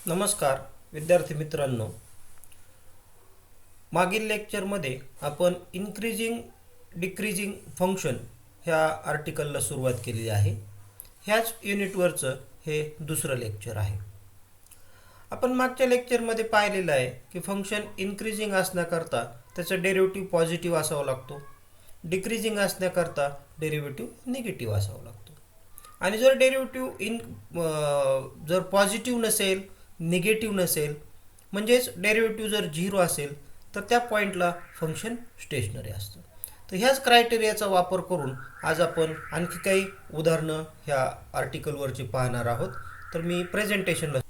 नमस्कार विद्यार्थी मित्रांनो, मागील लेक्चरमध्ये आपण इन्क्रीजिंग डिक्रीजिंग फंक्शन ह्या आर्टिकलला सुरुवात केलेली आहे. ह्याच युनिटवरचं हे दुसरं लेक्चर आहे. आपण मागच्या लेक्चरमध्ये पाहिलेलं आहे की फंक्शन इन्क्रीजिंग असण्याकरता त्याचा डेरिव्हेटिव्ह पॉझिटिव्ह असावा लागतो, डिक्रीजिंग असण्याकरता डेरिव्हेटिव्ह निगेटिव्ह असावा लागतो. आणि जर डेरिव्हेटिव्ह जर पॉझिटिव्ह नसेल, निगेटिव्ह नसेल, म्हणजेच डेरिव्हेटिव्ह जर झिरो असेल तर त्या पॉईंटला फंक्शन स्टेशनरी असतं. तर ह्याच क्रायटेरियाचा वापर करून आज आपण आणखी काही उदाहरणं ह्या आर्टिकलवरची पाहणार आहोत. तर मी प्रेझेंटेशनला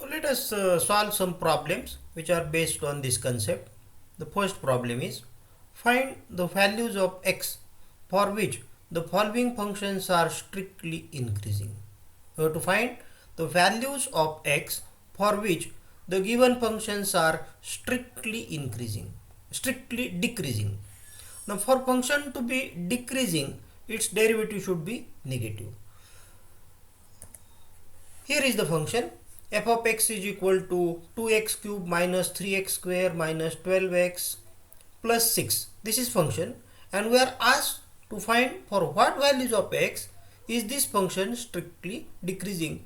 let us solve some problems which are based on this concept. The first problem is find the values of x for which the following functions are strictly increasing. We have to find the values of x for which the given functions are strictly increasing, strictly decreasing. Now for function to be decreasing, its derivative should be negative. Here is the function f of x is equal to 2x cube minus 3x square minus 12x plus 6. This is function, and we are asked to find for what values of x is this function strictly decreasing.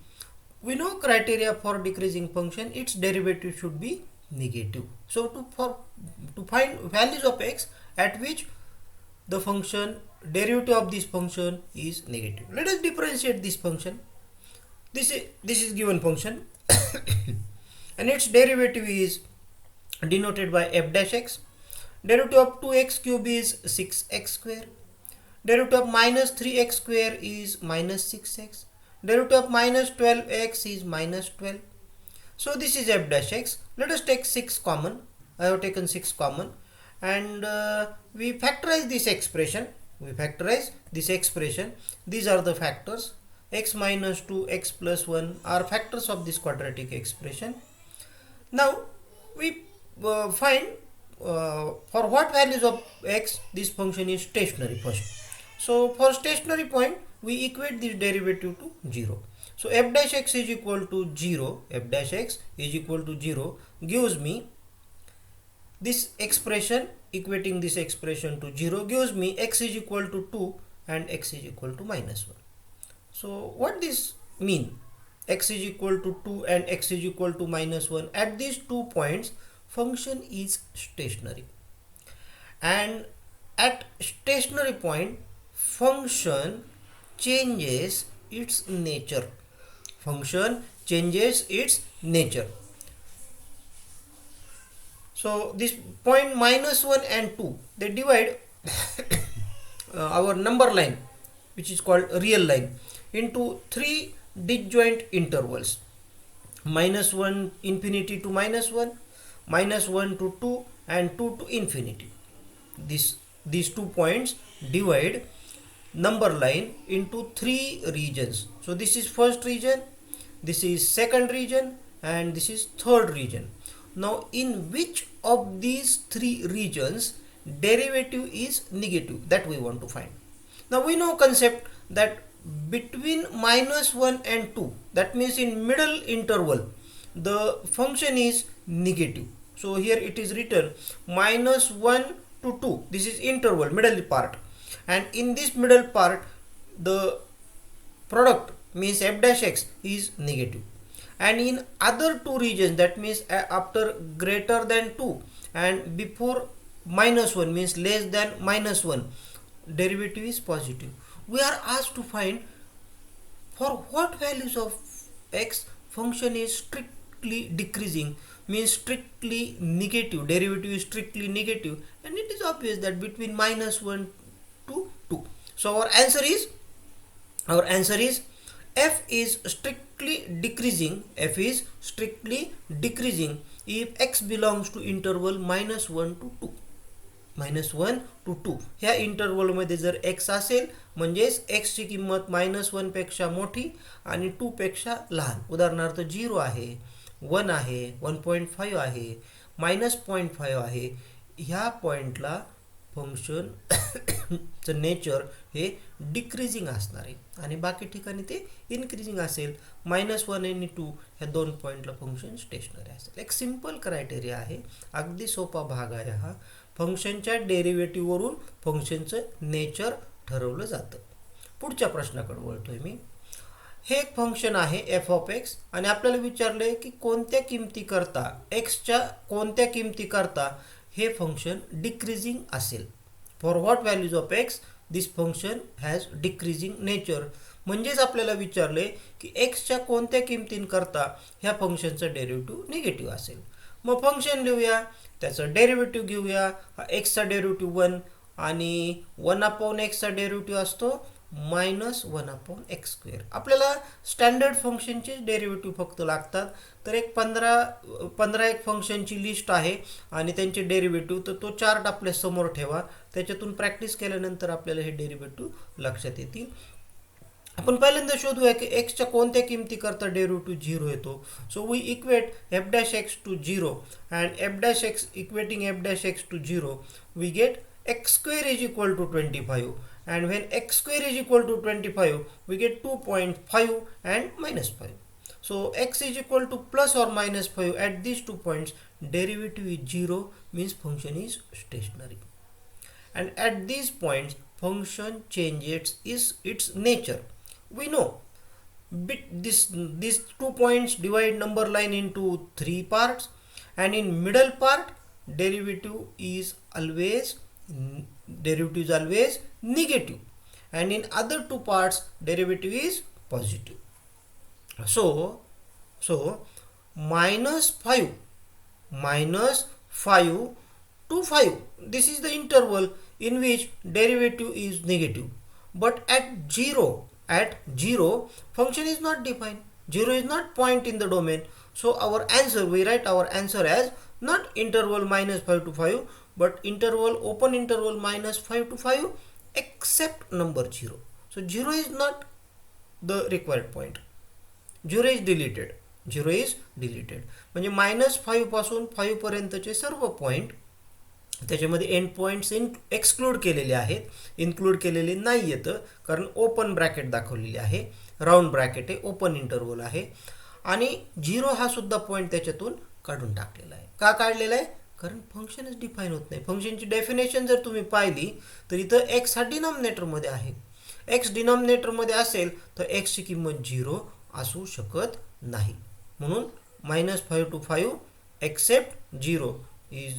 We know criteria for decreasing function, its derivative should be negative. So to find values of x at which the function derivative of this function is negative, let us differentiate this function. This is given function and its derivative is denoted by f dash x. Derivative of 2x cube is 6x square. Derivative of minus 3x square is minus 6x. Derivative of minus 12x is minus 12. So this is f dash x. Let us take 6 common. I have taken 6 common, and we factorize this expression. These are the factors. X minus 2, x plus 1 are factors of this quadratic expression. Now we find for what values of x this function is stationary first. So for stationary point we equate this derivative to 0. So f dash x is equal to 0. F dash x is equal to 0 gives me this expression. Equating this expression to 0 gives me x is equal to 2 and x is equal to minus 1. So what this mean? X is equal to 2 and x is equal to minus 1. At these 2 points function is stationary, and at stationary point function changes its nature. So this point minus 1 and 2, they divide our number line, which is called real line, into 3 disjoint intervals: minus 1 infinity to minus 1, minus 1 to 2, and 2 to infinity. These 2 points divide number line into 3 regions. So this is first region, this is second region, and this is third region. Now in which of these 3 regions derivative is negative, that we want to find. Now we know concept that between minus 1 and 2, that means in middle interval, the function is negative. So here it is written minus 1 to 2. This is interval, middle part, and in this middle part the product means f dash x is negative. And in other 2 regions, that means after greater than 2 and before minus 1 means less than minus 1, derivative is positive. We are asked to find for what values of x function is strictly decreasing, means strictly negative, derivative is strictly negative, and it is obvious that between minus 1 to 2. So our answer is f is strictly decreasing if x belongs to interval minus 1 to 2. ह्या इंटरवलमध्ये जर x असेल म्हणजेच x ची किंमत minus 1 पेक्षा मोठी आणि 2 पेक्षा लहान. उदाहरणार्थ 0 आहे, 1 आहे, 1.5 आहे, मायनस 0.5 आहे. ह्या पॉईंटला फंक्शनचं नेचर हे डिक्रीजिंग असणार आहे आणि बाकी ठिकाणी ते इन्क्रीजिंग असेल. -1 आणि 2 ह्या दोन पॉईंटला फंक्शन स्टेशनरी असेल. एक सिम्पल क्रायटेरिया आहे, अगदी सोपा भाग आहे हा. फंक्शनच्या डेरिव्हेटिव्हवरून फंक्शनचं नेचर ठरवलं जातं. पुढच्या प्रश्नाकडे वळतोय मी. हे एक फंक्शन आहे एफ ऑफ एक्स आणि आपल्याला विचारलंय की कोणत्या किमती करता, एक्सच्या कोणत्या किमती करता हे फंक्शन डिक्रीजिंग असेल. For what values of x this function has decreasing nature. म्हणजेच आपल्याला विचारले की एक्सच्या कोणत्या किमतींकरता ह्या फंक्शनचं डेरिव्हेटिव्ह निगेटिव्ह असेल. मग फंक्शन लिहूया, त्याचं डेरिव्हेटिव्ह घेऊया. हा एक्सचा डेरिव्हेटिव्ह 1 आणि 1/x डेरिव्हेटिव्ह असतो -1/x². आपल्याला स्टँडर्ड फंक्शनचे डेरिव्हेटिव्ह फक्त लागतात. तर एक 15 एक फंक्शनची लिस्ट आहे आणि त्यांचे डेरिव्हेटिव्ह, तर तो चार्ट आपल्या समोर ठेवा. त्याच्यातून प्रॅक्टिस केल्यानंतर आपल्याला हे डेरिव्हेटिव्ह लक्षात येतील. आपण पहिल्यांदा शोधूया की एक्सच्या कोणत्या किमती करता डेरिव्हेटिव्ह 0 येतो. So we equate f'(x) to 0 and f'(x) equating f'(x) to 0 we get x² is equal to 25, and when x² is equal to 25 we get 2.5 and -5. So x is equal to plus or minus 5 at these 2 points. Derivative is 0, means function is stationary, and at these points function changes its nature. We know these 2 points divide number line into 3 parts, and in middle part derivative is always negative, and in other 2 parts derivative is positive. So -5 to 5, this is the interval in which derivative is negative. But at 0 function is not defined. 0 is not point in the domain. So our answer, we write our answer as not interval -5 to 5, but interval, open interval -5 to 5 except number 0. So 0 is not the required point. 0 is deleted. म्हणजे -5 पासून 5 पर्यंतचे सर्व point, त्याच्यामध्ये end points exclude केलेले आहेत, include केलेले नाही येतं, कारण ओपन ब्रॅकेट दाखवलेली आहे, राऊंड ब्रॅकेट आहे, ओपन इंटरव्हल आहे. आणि 0 हा सुद्धा पॉईंट त्याच्यातून काढून टाकलेला आहे. का काढलेला आहे? कारण फंक्शनच डिफाईन होत नाही. फंक्शनची डेफिनेशन जर तुम्ही पाहिली तर इथं एक्स हा डिनॉमिनेटरमध्ये आहे. एक्स डिनॉमिनेटरमध्ये असेल तर एक्सची किंमत 0 असू शकत नाही. म्हणून -5 to 5 except 0 is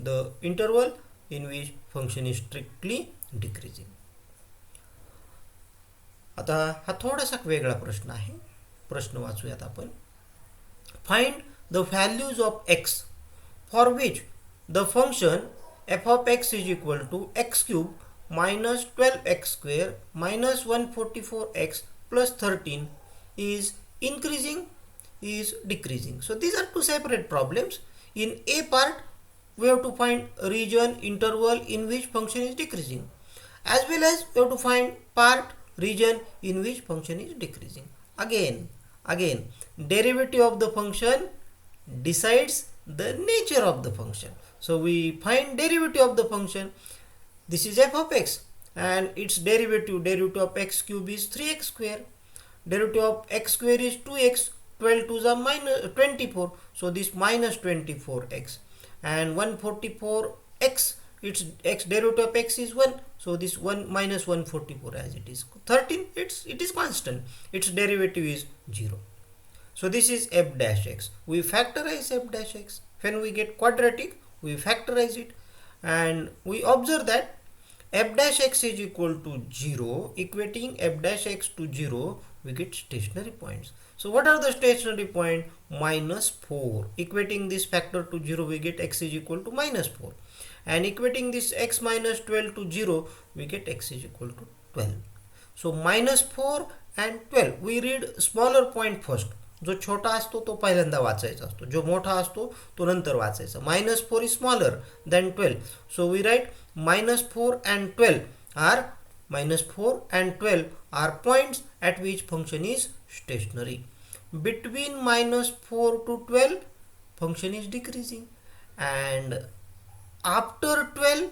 the interval in which function is strictly decreasing. आता हा थोडासा वेगळा प्रश्न आहे, प्रश्न वाचूयात आपण. Find the values of x for which the function f of x is equal to x³ -12x² -144x plus 13 is increasing, is decreasing. So these are two separate problems. In A part we have to find region, interval in which function is decreasing, as well as we have to find part, region in which function is decreasing. Again derivative of the function decides the nature of the function. So we find derivative of the function. This is f of x and its derivative of x³ is 3x². Derivative of x² is 2x. 12 to the minus 24, so this -24x, and 144x, its x derivative of x is 1, so this 1 -144 as it is. 13, it is constant, its derivative is 0. So this is f'(x). We factorize f'(x). When we get quadratic, we factorize it, and we observe that f'(x) is equal to 0. Equating f'(x) to 0, we get stationary points. So what are the stationary point? -4. Equating this factor to 0, we get x is equal to -4. And equating this x -12 to 0, we get x is equal to 12. So -4 and 12. We read smaller point first. जो छोटा असतो तो पहिल्यांदा वाचायचा असतो, जो मोठा असतो तो नंतर वाचायचा. -4 is smaller than 12. So we write -4 and 12 are -4 and 12 are points at which function is stationary. Between -4 to 12 function is decreasing, and after 12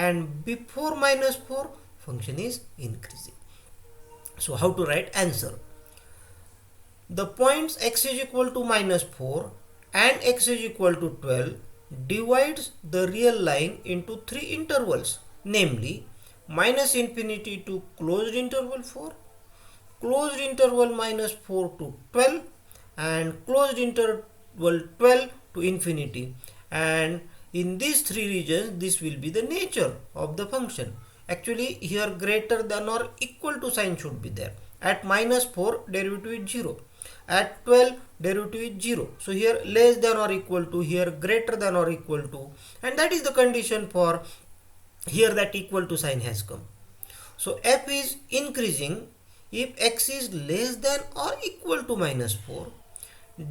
and before -4 function is increasing. So how to write answer? The points x is equal to minus 4 and x is equal to 12 divides the real line into three intervals, namely minus infinity to closed interval 4, closed interval minus 4 to 12, and closed interval 12 to infinity. And in these three regions, this will be the nature of the function. Actually, here greater than or equal to sign should be there. At minus 4, derivative is 0. At 12, derivative is 0. So here less than or equal to, here greater than or equal to, and that is the condition for here that equal to sign has come. So f is increasing if x is less than or equal to minus 4,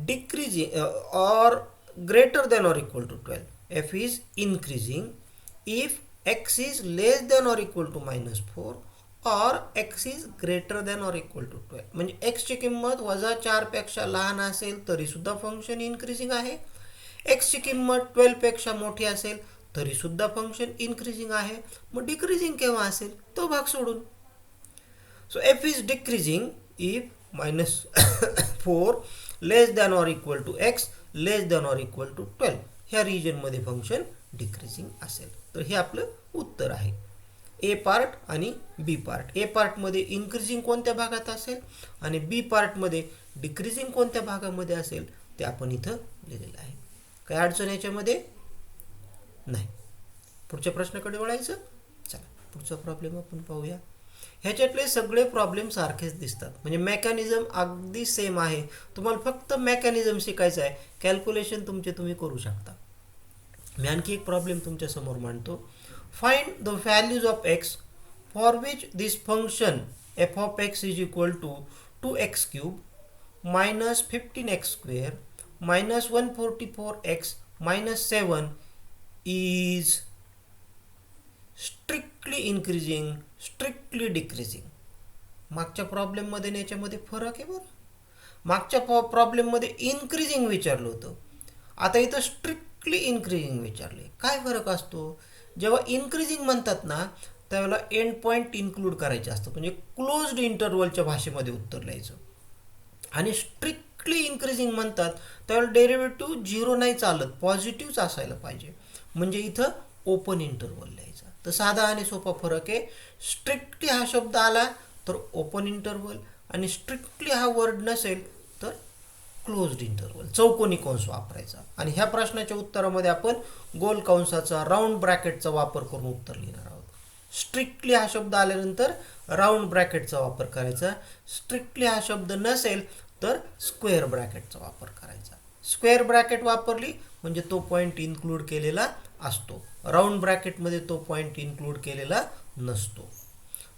decreasing or greater than or equal to 12. f is increasing if x is less than or equal to minus 4 or x is greater than or equal to 12. म्हणजे x ची किंमत वजा 4 पेक्षा लहान असेल तरी सुद्धा function increasing आहे. x ची किंमत 12 पेक्षा मोठी असेल तरी सुद्धा फंक्शन इन्क्रीजिंग आहे. मग डिक्रीजिंग केव्हा असेल तो भाग सोडून. So f is decreasing if minus 4 less than or equal to x less than or equal to 12 ह्या रिजन मध्ये फंक्शन डिक्रीजिंग असेल. तर हे आपलं उत्तर आहे. ए पार्ट आणि बी पार्ट. ए पार्टमध्ये इन्क्रीजिंग कोणत्या भागात असेल आणि बी पार्टमध्ये डिक्रीजिंग कोणत्या भागामध्ये असेल ते आपण इथं लिहिलेलं आहे. काय अडचण याच्यामध्ये नाही. पुढच्या प्रश्नाकडे वळायचं. चला पुढचा प्रॉब्लेम आपण पाहूया. ह्याच्यातले सगळे प्रॉब्लेम सारखेच दिसतात, म्हणजे मेकॅनिझम अगदी सेम आहे. तुम्हाला फक्त मेकॅनिझम शिकायचं आहे. कॅल्क्युलेशन तुमचे तुम्ही करू शकता. मी आणखी एक प्रॉब्लेम तुमच्या समोर मांडतो. Find the values of x for which this function f of x is equal to 2x cube minus 15x square minus 144x minus 7 is strictly increasing strictly decreasing. मागच्या प्रॉब्लेममध्ये आणि याच्यामध्ये फरक आहे बरं. मागच्या प्रॉब्लेममध्ये इन्क्रीजिंग विचारलं होतं, आता इथं स्ट्रिक्टली इन्क्रीजिंग विचारले. काय फरक असतो? जेव्हा इन्क्रीजिंग म्हणतात ना त्यावेळेला एंड पॉईंट इन्क्लूड करायचे असतं, म्हणजे क्लोज्ड इंटरवलच्या भाषेमध्ये उत्तर लिहायचं. आणि स्ट्रिक्टली इन्क्रीजिंग म्हणतात त्यावेळेला डेरिव्हेटिव्ह 0 नाही चालत, पॉझिटिव्हच असायला पाहिजे, म्हणजे इथं ओपन इंटरवल लिहायचा. तर साधा आणि सोपा फरक आहे. स्ट्रिक्टली हा शब्द आला तर ओपन इंटरवल, आणि स्ट्रिक्टली हा वर्ड नसेल तर क्लोज्ड इंटरवल, चौकोनी कंस वापरायचा. आणि ह्या प्रश्नाच्या उत्तरामध्ये आपण गोल कंसाचा राऊंड ब्रॅकेटचा वापर करून उत्तर लिहिणार आहोत. स्ट्रिक्टली हा शब्द आल्यानंतर राऊंड ब्रॅकेटचा वापर करायचा. स्ट्रिक्टली हा शब्द नसेल तर स्क्वेअर ब्रॅकेटचा वापर करायचा. स्क्वेअर ब्रॅकेट वापरली म्हणजे तो पॉईंट इन्क्लूड केलेला असतो. राऊंड ब्रॅकेटमध्ये तो पॉईंट इन्क्लूड केलेला नसतो.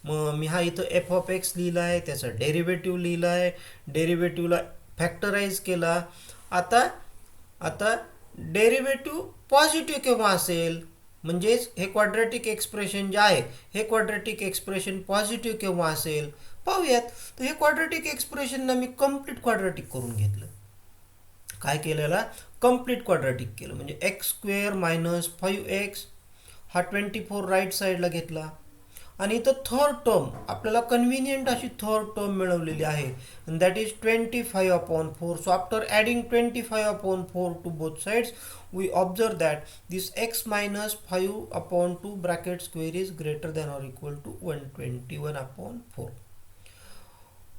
मग मी हा इथं एफ ऑफ एक्स लिहिला आहे, त्याचा डेरिव्हेटिव्ह लिहिला आहे, डेरिव्हेटिव्हला फॅक्टराइज केला. आता डेरिव्हेटिव्ह पॉझिटिव्ह केव्हा असेल, म्हणजेच हे क्वाड्रॅटिक एक्सप्रेशन जे आहे हे क्वाड्रॅटिक एक्सप्रेशन पॉझिटिव्ह केव्हा असेल पाहूयात. तर हे क्वाड्रॅटिक एक्सप्रेशनला मी कम्प्लीट क्वाड्रॅटिक करून घेतलं. काय केलेला? कम्प्लीट क्वाड्रॅटिक केलं, म्हणजे एक्स स्क्वेअर मायनस 5x हा 24 राईट साईडला घेतला. आणि इथं थर्ड टर्म आपल्याला कन्व्हिनियंट अशी थर्ड टर्म मिळवलेली आहे, that is 25/4. So after adding 25/4 to both sides we observe that this x minus 5/2 bracket square is greater than or equal to 121/4.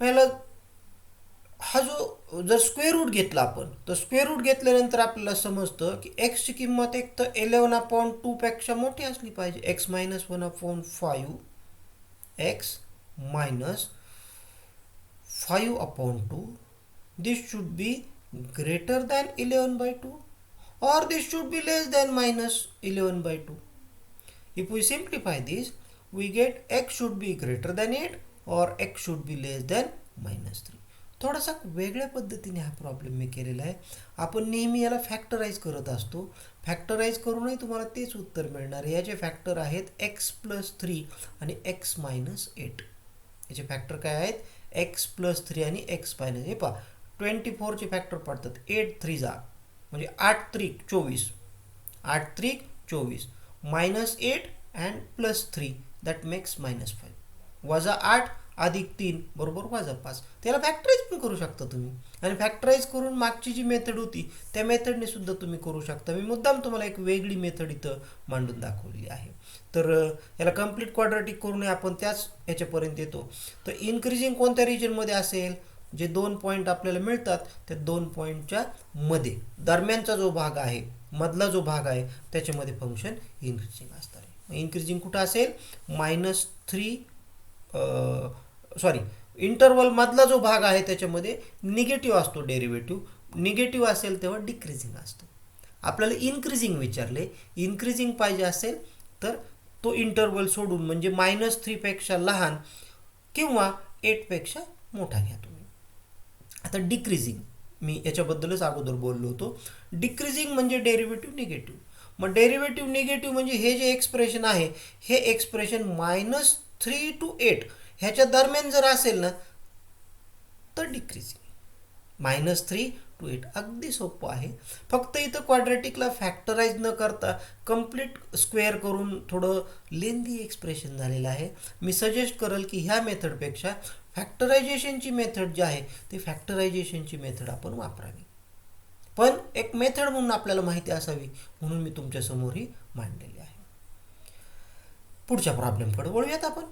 पहिला हा जो जर स्क्वेअर रूट घेतला आपण, तर स्क्वेअर रूट घेतल्यानंतर आपल्याला समजतं की एक्सची किंमत एक तर 11/2 पेक्षा मोठी असली पाहिजे. X minus 1/5 x minus 5/2 this should be greater than 11/2 or this should be less than minus 11/2. If we simplify this, we get x should be greater than 8 or x should be less than -3. थोडासा वेगळ्या पद्धतीने हा problem मी केलेला आहे. आपण नेहमी याला factorise करत असतो. फॅक्टराइज करूनही तुम्हाला तेच उत्तर मिळणार. याचे फॅक्टर आहेत x+3 आणि x-8. याचे फॅक्टर काय आहेत? x+3 आणि x-. हे पहा 24चे फॅक्टर पडतात 8 3 जा म्हणजे 8 3 24, 8 3 24, -8 and +3 दॅट मेक्स -5. -8 अधिक 3 बरोबर -5. त्याला फॅक्टराईज पण करू शकता तुम्ही, आणि फॅक्टराईज करून मागची जी मेथड होती त्या मेथडने सुद्धा तुम्ही करू शकता. मी मुद्दाम तुम्हाला एक वेगळी मेथड इथं मांडून दाखवली आहे. तर याला कम्प्लीट क्वाड्रॅटिक करून आपण त्याच याच्यापर्यंत येतो. तर इन्क्रीजिंग कोणत्या रिजनमध्ये असेल, जे 2 पॉईंट आपल्याला मिळतात त्या 2 पॉईंटच्या मध्ये दरम्यानचा जो भाग आहे, मधला जो भाग आहे, त्याच्यामध्ये फंक्शन इन्क्रीजिंग असणार आहे. इन्क्रीजिंग कुठं असेल, -3 सॉरी इंटरवल मधला जो भाग आहे त्याच्यामध्ये निगेटिव्ह असतो डेरिव्हेटिव्ह. निगेटिव्ह असेल तेव्हा डिक्रीजिंग असतो. आपल्याला इन्क्रीजिंग विचारले, इन्क्रीजिंग पाहिजे असेल तर तो इंटरवल सोडून, म्हणजे -3 पेक्षा लहान किंवा 8 पेक्षा मोठा घ्या तुम्ही. आता डिक्रीजिंग मी याच्याबद्दलच अगोदर बोललो होतो. डिक्रीजिंग म्हणजे डेरिव्हेटिव्ह निगेटिव्ह. मग डेरिव्हेटिव्ह निगेटिव्ह म्हणजे हे जे एक्सप्रेशन आहे, हे एक्सप्रेशन -3 to 8 ह्याच्या दरम्यान जर असेल ना तर डिक्रीजिंग. -3 to 8 अगदी सोपं आहे. फक्त इथं क्वाड्रॅटिकला फॅक्टराईज न करता कम्प्लीट स्क्वेअर करून थोडं लेंदी एक्सप्रेशन झालेलं आहे. मी सजेस्ट करेल की ह्या मेथडपेक्षा फॅक्टरायझेशनची मेथड जी आहे ती फॅक्टरायझेशनची मेथड आपण वापरावी. पण एक मेथड म्हणून आपल्याला माहिती असावी म्हणून मी तुमच्यासमोर ही मांडलेली आहे. पुढच्या प्रॉब्लेमकडे वळूयात आपण.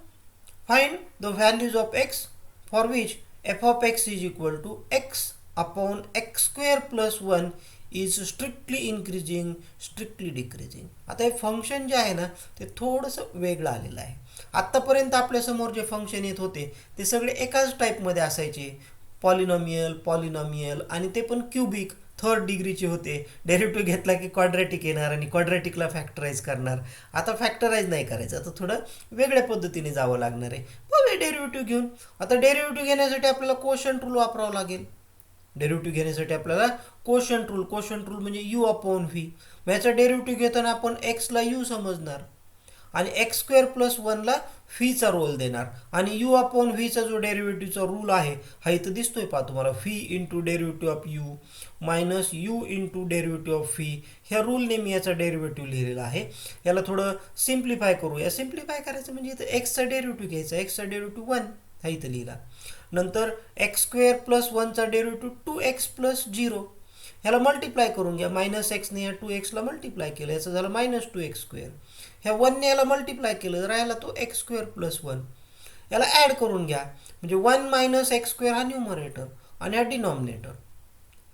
Find the values of x for which f of x is equal to x upon x square plus 1 is strictly increasing strictly decreasing. आता हे फंक्शन जे आहे ना ते थोडंसं वेगळं आलेलं आहे. आत्तापर्यंत आपल्यासमोर जे फंक्शन येत होते ते सगळे एकाच टाईपमध्ये असायचे, पॉलिनॉमियल पॉलिनॉमियल, आणि ते पण क्युबिक 3rd डिग्रीचे होते. डेरिव्हेटिव्ह घेतला की क्वाड्रॅटिक येणार आणि क्वाड्रॅटिकला फॅक्टराईज करणार. आता फॅक्टराईज नाही करायचं, आता थोडं वेगळ्या पद्धतीने जावं लागणार आहे. बघूया डेरिव्हेटिव्ह घेऊन. आता डेरिव्हेटिव्ह घेण्यासाठी आपल्याला कोशंट रूल वापरावं लागेल. डेरिव्हेटिव्ह घेण्यासाठी आपल्याला कोशंट रूल म्हणजे u अपॉन व्ही. याचा डेरिव्हेटिव्ह घेताना आपण एक्सला u समजणार आणि एक्स स्क्वेअर प्लस 1ला फीचा रोल देणार, आणि u अपॉन व्हीचा जो डेरिव्हेटिव्हचा रूल आहे हा इथं दिसतोय पहा तुम्हाला, fee into derivative of u minus u into derivative of fee. ह्या रूलने मी याचा डेरिव्हेटिव्ह लिहिलेला आहे. याला थोडं सिम्प्लिफाय करूया. सिम्प्लिफाय करायचं म्हणजे इथं एक्सचा डेरिव्हेटिव्ह घ्यायचा, एक्सचा डेरिव्हेटिव्ह 1 हा इथं लिहिला. नंतर एक्स स्क्वेअर प्लस 1चा डेरिव्हेटिव्ह 2x प्लस 0. ह्याला मल्टिप्लाय करून घ्या. -xने ह्या 2xला मल्टिप्लाय केलं, याचं झालं -2x स्क्वेअर. ह्या 1ने याला मल्टिप्लाय केलं, राहिला तो एक्स स्क्वेअर प्लस 1. याला ॲड करून घ्या, म्हणजे 1 - एक्स स्क्वेअर हा न्यूमरेटर आणि हा डिनॉमिनेटर.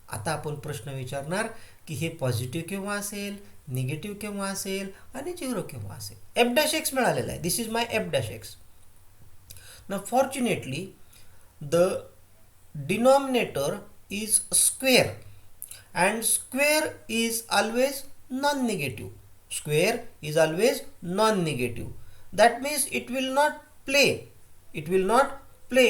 आता आपण प्रश्न विचारणार की हे पॉझिटिव्ह केव्हा असेल, निगेटिव्ह केव्हा असेल आणि 0 केव्हा असेल. f' मिळालेला आहे. दिस इज माय f'. ना fortunately the denominator is square and square is always non-negative. Square is always non-negative. That means it will not play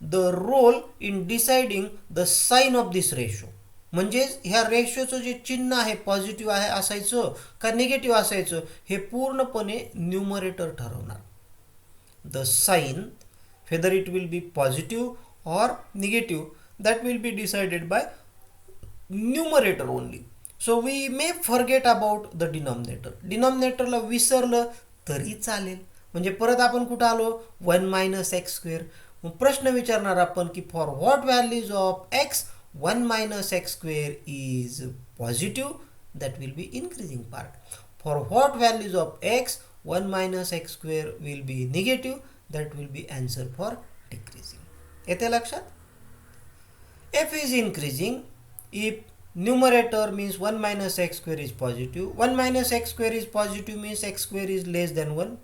the role in deciding the sign of this ratio. म्हणजे ह्या रेशोचं जे चिन्ह आहे positive आहे असायचं का negative असायचं हे पूर्णपणे न्यूमरेटर ठरवणार. The sign, whether it will be positive or negative, that will be decided by numerator only. So we may forget about the denominator. Denominatorला विसरलं तरी चालेल. म्हणजे परत आपण कुठं आलो, 1 - एक्स स्क्वेअर. मग प्रश्न विचारणार आपण की for what values of x 1 - x square is positive, that will be increasing part. For what values of x 1 - x square will be negative, that will be answer for decreasing. येते लक्षात. f is increasing if numerator means 1 - x square is positive. 1 - x square is positive means x square is less than 1,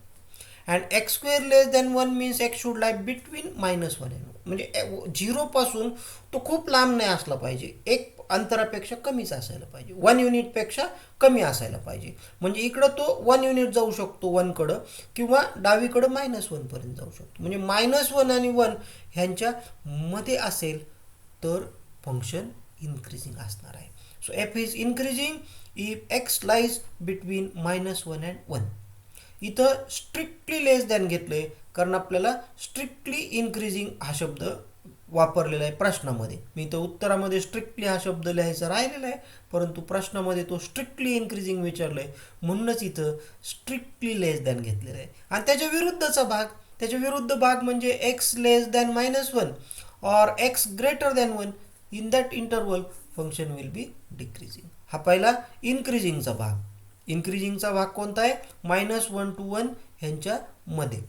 and x square less than 1 means x should lie between -1 and 1. म्हणजे 0 पासून तो खूप लांब नाही असला पाहिजे, एक अंतरापेक्षा कमीच असायला पाहिजे, 1 युनिटपेक्षा कमी असायला पाहिजे. म्हणजे इकडं तो 1 युनिट जाऊ शकतो 1 कडं, किंवा डावीकडं -1 पर्यंत जाऊ शकतो. म्हणजे -1 आणि 1 ह्यांच्या मध्ये असेल तर फंक्शन इन्क्रीजिंग असणार आहे. So f is increasing if x lies between -1 and 1. इथं स्ट्रिक्टली लेस दॅन घेतलंय कारण आपल्याला स्ट्रिक्टली इन्क्रीजिंग हा शब्द वापरलेला आहे प्रश्नामध्ये. मी तर उत्तरामध्ये स्ट्रिक्टली हा शब्द लिहायचा राहिलेला आहे, परंतु प्रश्नामध्ये तो स्ट्रिक्टली इन्क्रीजिंग विचारलं आहे, म्हणूनच इथं स्ट्रिक्टली लेस दॅन घेतलेलं आहे. आणि त्याच्या विरुद्ध भाग म्हणजे एक्स लेस दॅन -1 और x greater than 1. In that interval function will be decreasing. हा पहिला इन्क्रीजिंगचा भाग. इन्क्रीजिंगचा भाग कोणता आहे? -1 to 1 ह्यांच्यामध्ये.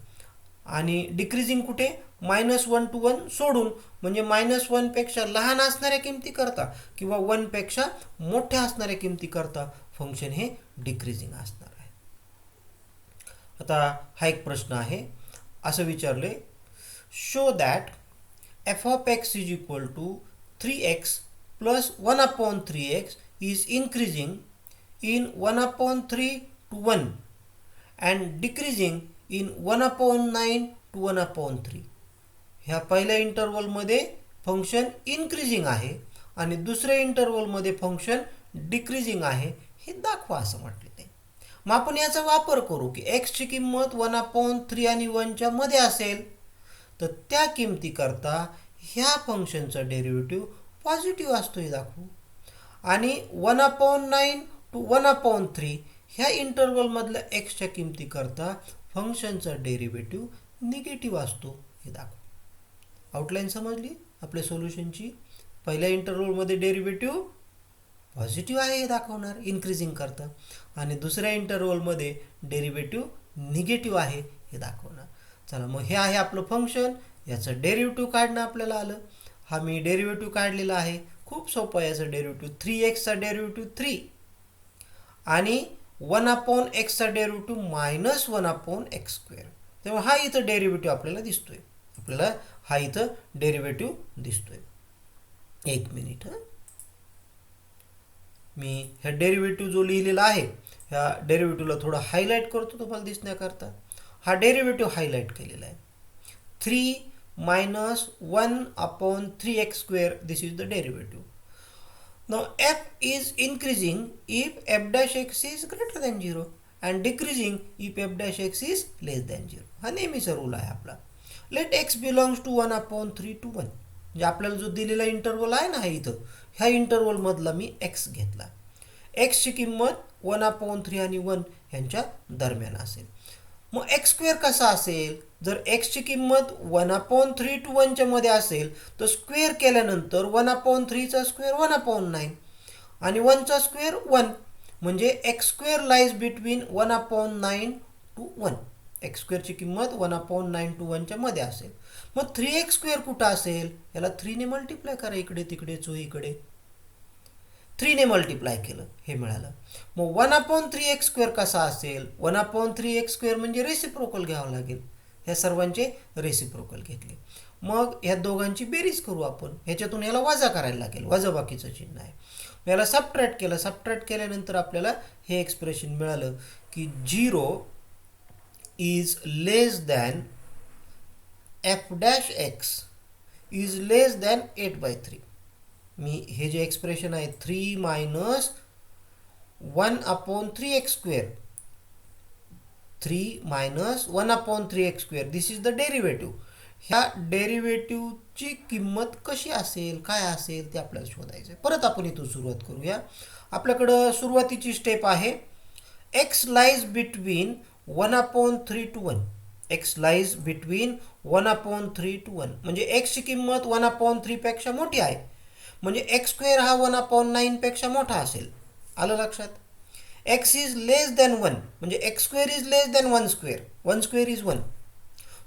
आणि डिक्रीजिंग कुठे? -1 to 1 सोडून, म्हणजे -1 पेक्षा लहान असणाऱ्या किमती करता किंवा 1 पेक्षा मोठ्या असणाऱ्या किमती करता फंक्शन हे डिक्रीजिंग असणार आहे. आता हा एक प्रश्न आहे. असं विचारले, show that f of x is equal to 3x plus 1/3x is increasing in 1/3 to 1 and decreasing in 1/9 to 1/3. ह्या पहिल्या इंटरवलमध्ये फंक्शन इन्क्रीजिंग आहे आणि दुसऱ्या इंटरवलमध्ये फंक्शन डिक्रीजिंग आहे, हे दाखवा असं म्हटलेलं आहे. मग आपण याचा वापर करू की एक्सची किंमत 1/3 आणि 1च्या मध्ये असेल तर त्या किमतीकरता ह्या फंक्शनचा डेरिव्हेटिव्ह पॉझिटिव्ह असतो हे दाखवू. आणि 1/9 to 1/3 ह्या इंटरवलमधल्या एक्सच्या किमतीकरता फंक्शनचा डेरिव्हेटिव्ह निगेटिव्ह असतो हे दाखवू. आउटलाईन समजली आपल्या सोल्युशनची? पहिल्या इंटरवलमध्ये डेरिव्हेटिव्ह पॉझिटिव्ह आहे हे दाखवणार इन्क्रीजिंग करता, आणि दुसऱ्या इंटरवलमध्ये डेरिव्हेटिव्ह निगेटिव्ह आहे हे दाखवणार. चला, मग हे आहे आपलं फंक्शन. याचं डेरिव्हेटिव्ह काढणं आपल्याला आलं. हा मी डेरिव्हेटिव्ह काढलेला आहे. खूप सोपं आहे याचं डेरिव्हेटिव्ह. 3x डेरिव्हेटिव्ह 3 आणि 1/x डेरिव्हेटिव्ह -1/x². तेव्हा हा इथं डेरिव्हेटिव्ह आपल्याला दिसतोय. हा इथं डेरिव्हेटिव्ह दिसतोय. एक मिनिट, मी ह्या डेरिव्हेटिव्ह जो लिहिलेला आहे ह्या डेरिव्हेटिव्हला थोडं हायलाईट करतो तुम्हाला दिसण्याकरता. हा डेरिव्हेटिव्ह हायलाईट केलेला आहे. 3 - 1/3x², this is the derivative. Now f is increasing if f dash x is greater than 0 and decreasing if f dash x is less than 0. हा नेहमीचा रूल आहे आपला. Let x belongs to 1/3 to 1. म्हणजे आपल्याला जो दिलेला interval आहे ना इथं, ह्या इंटरवलमधला मी x घेतला. एक्सची किंमत 1/3 आणि 1 ह्यांच्या दरम्यान असेल. मग x² कसा असेल? जर एक्सची किंमत 1/3 to 1च्या मध्ये असेल तर स्क्वेअर केल्यानंतर 1/3चा स्क्वेअर 1/9 आणि 1चा स्क्वेअर 1, म्हणजे x² lies between 1/9 to 1. x² किंमत 1/9 to 1च्या मध्ये असेल. मग 3x² कुठं असेल? याला 3 ने मल्टिप्लाय करा, इकडे तिकडे चोहीकडे 3 ने मल्टिप्लाय केलं, हे मिळालं. मग 1/3x² कसा असेल? 1/3x² म्हणजे रेसिप्रोकल घ्यावं लागेल. ह्या सर्वांचे रेसिप्रोकल घेतले. मग ह्या दोघांची बेरीज करू आपण. ह्याच्यातून याला वजा करायला लागेल, वजाबाकीचं चिन्ह आहे. याला सबट्रॅक्ट केलं. सबट्रॅक्ट केल्यानंतर आपल्याला हे एक्सप्रेशन मिळालं की 0 is less than f dash x is less than 8/3. मी हे जे एक्सप्रेशन आहे 3 - 1/3x², 3 - 1/3x², this is the derivative. ह्या डेरिव्हेटिव्हची किंमत कशी असेल, काय असेल ते आपल्याला शोधायचं आहे. परत आपण इथून सुरुवात करूया. आपल्याकडं सुरुवातीची स्टेप आहे x lies between 1/3 to 1. x lies between 1/3 to 1 म्हणजे एक्सची किंमत 1/3 पेक्षा मोठी आहे, म्हणजे x² हा 1/9 पेक्षा मोठा असेल. आलं लक्षात? x इज लेस दॅन 1 म्हणजे x² is less than 1². 1² is 1.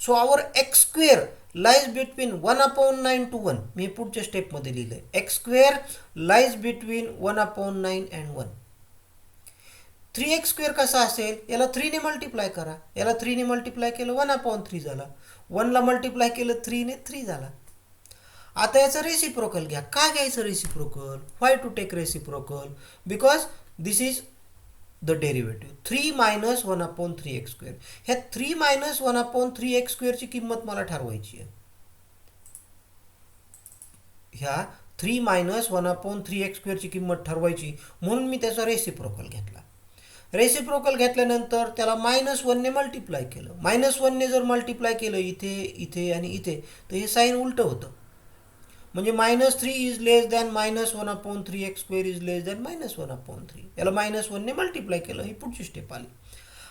So our x² lies between 1/9 to 1. मी पुढच्या स्टेपमध्ये लिहिलंय x² lies between 1/9 and 1. 3x² कसा असेल? याला 3 ने मल्टिप्लाय करा. याला 3 ने मल्टिप्लाय केलं 1/3 झाला. 1ला मल्टिप्लाय केलं 3 ने 3 झाला. आता याचं रेसिप्रोकल घ्या. का घ्यायचं reciprocal? Why to take reciprocal? Because this is the derivative. 3 - 1/3x². ह्या 3 - 1/3x² ची किंमत मला ठरवायची आहे. ह्या 3 - 1/3x² ची किंमत ठरवायची म्हणून मी त्याचा रेसिप्रोकल घेतला. रेसिप्रोकल घेतल्यानंतर त्याला -1 ने मल्टिप्लाय केलं. -1 ने जर मल्टिप्लाय केलं इथे, इथे आणि इथे तर हे साईन उलटं होतं. म्हणजे -3 is less than -1/3 x square is less than -1/3. याला -1ने मल्टिप्लाय केलं, ही पुढची स्टेप आली.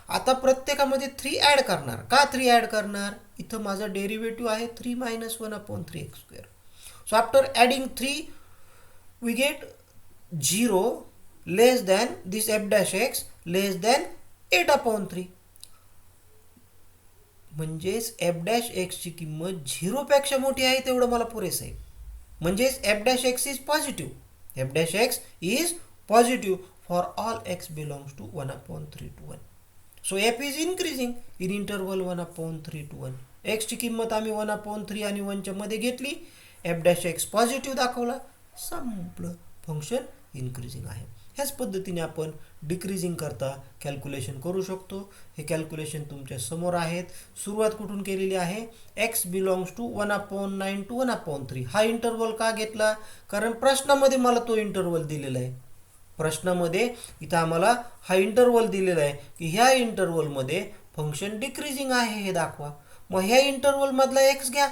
आता प्रत्येकामध्ये 3 ॲड करणार. का 3 ॲड करणार? इथं माझा डेरिव्हेटिव्ह आहे 3 -1/3 x square. So after adding 3 we get 0 less than this f dash x less than 8/3. म्हणजेच एफ डॅश एक्सची किंमत 0पेक्षा मोठी आहे तेवढं मला पुरेसं आहे. म्हणजेच f dash x is positive. F dash x is positive for all x belongs to 1/3 to 1. So f is increasing in interval 1/3 to 1. एक्सची किंमत आम्ही 1/3 आणि 1च्या मध्ये घेतली. एफ डॅश एक्स पॉझिटिव्ह दाखवला, संपलं. फंक्शन इन्क्रीजिंग आहे. ह्याच पद्धतीने आपण डिक्रीजिंग करता कॅल्क्युलेशन करू शकतो. हे कॅल्क्युलेशन तुमच्या समोर आहेत. सुरुवात कुठून केलेली आहे? X belongs to 1/9 to 1/3. हा इंटरवल का घेतला? कारण प्रश्नामध्ये मला तो इंटरवल दिलेला आहे. प्रश्नामध्ये इथं आम्हाला हा इंटरवल दिलेला आहे की ह्या इंटरवलमध्ये फंक्शन डिक्रीजिंग आहे हे दाखवा. मग ह्या इंटरवलमधला एक्स घ्या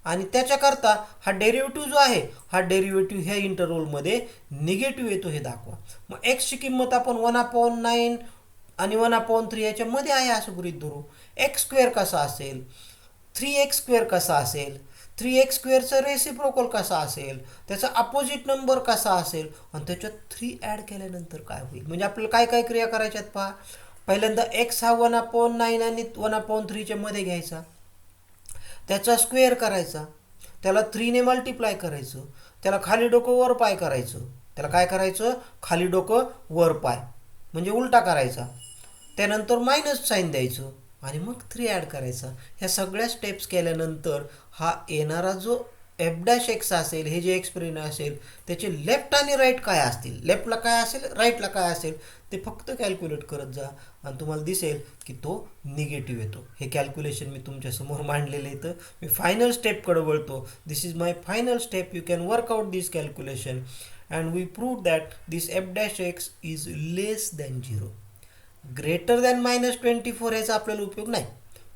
आणि त्याच्याकरता हा डेरिव्हेटिव्ह जो आहे हा डेरिव्हेटिव्ह ह्या इंटरवलमध्ये निगेटिव्ह येतो हे दाखवा. मग एक्सची किंमत आपण 1/9 आणि 1/3 याच्यामध्ये आहे असं गृहीत धरू. एक्स स्क्वेअर कसा असेल? 3x स्क्वेअर कसा असेल? 3x स्क्वेअरचा रेसिप्रोकल कसा असेल? त्याचा अपोजिट नंबर कसा असेल? आणि त्याच्यात 3 ॲड केल्यानंतर काय होईल? म्हणजे आपल्याला काय काय क्रिया करायच्यात पहा. पहिल्यांदा एक्स हा 1/9 आणि 1/3च्या मध्ये घ्यायचा, त्याचा स्क्वेअर करायचा, त्याला 3ने मल्टिप्लाय करायचं, त्याला खाली डोकं वर पाय करायचं. त्याला काय करायचं? खाली डोकं वर पाय म्हणजे उलटा करायचा. त्यानंतर मायनस साईन द्यायचं आणि मग 3 ॲड करायचा. ह्या सगळ्या स्टेप्स केल्यानंतर हा येणारा जो एफ डॅश एक्स असेल, हे जे एक्सप्रेशन असेल त्याचे लेफ्ट आणि राईट काय असतील, लेफ्टला काय असेल, राईटला काय असेल ते फक्त कॅल्क्युलेट करत जा आणि तुम्हाला दिसेल की तो निगेटिव्ह येतो. हे कॅल्क्युलेशन मी तुमच्यासमोर मांडलेलं आहे. मी फायनल स्टेपकडे वळतो. This is my final step. You can work out this calculation and we prove that this f dash x is less than 0. Greater than -24 याचा आपल्याला उपयोग नाही,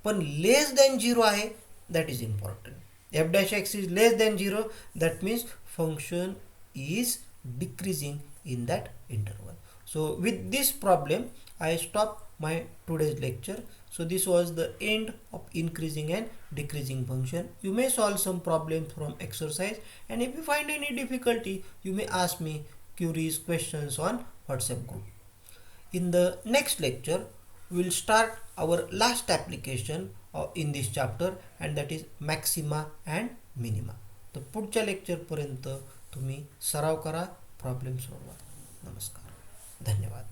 पण लेस दॅन 0 आहे, that is important. F dash x is less than 0, that means function is decreasing in that interval. So with this problem I stop my today's lecture. So this was the end of increasing and decreasing function. You may solve some problems from exercise, and if you find any difficulty you may ask me queries, questions on WhatsApp group. In the next lecture we will start our last application in this chapter, and that is maxima and minima. तर पुढच्या लेक्चरपर्यंत तुम्ही सराव करा, problem सोडवा. नमस्कार, धन्यवाद.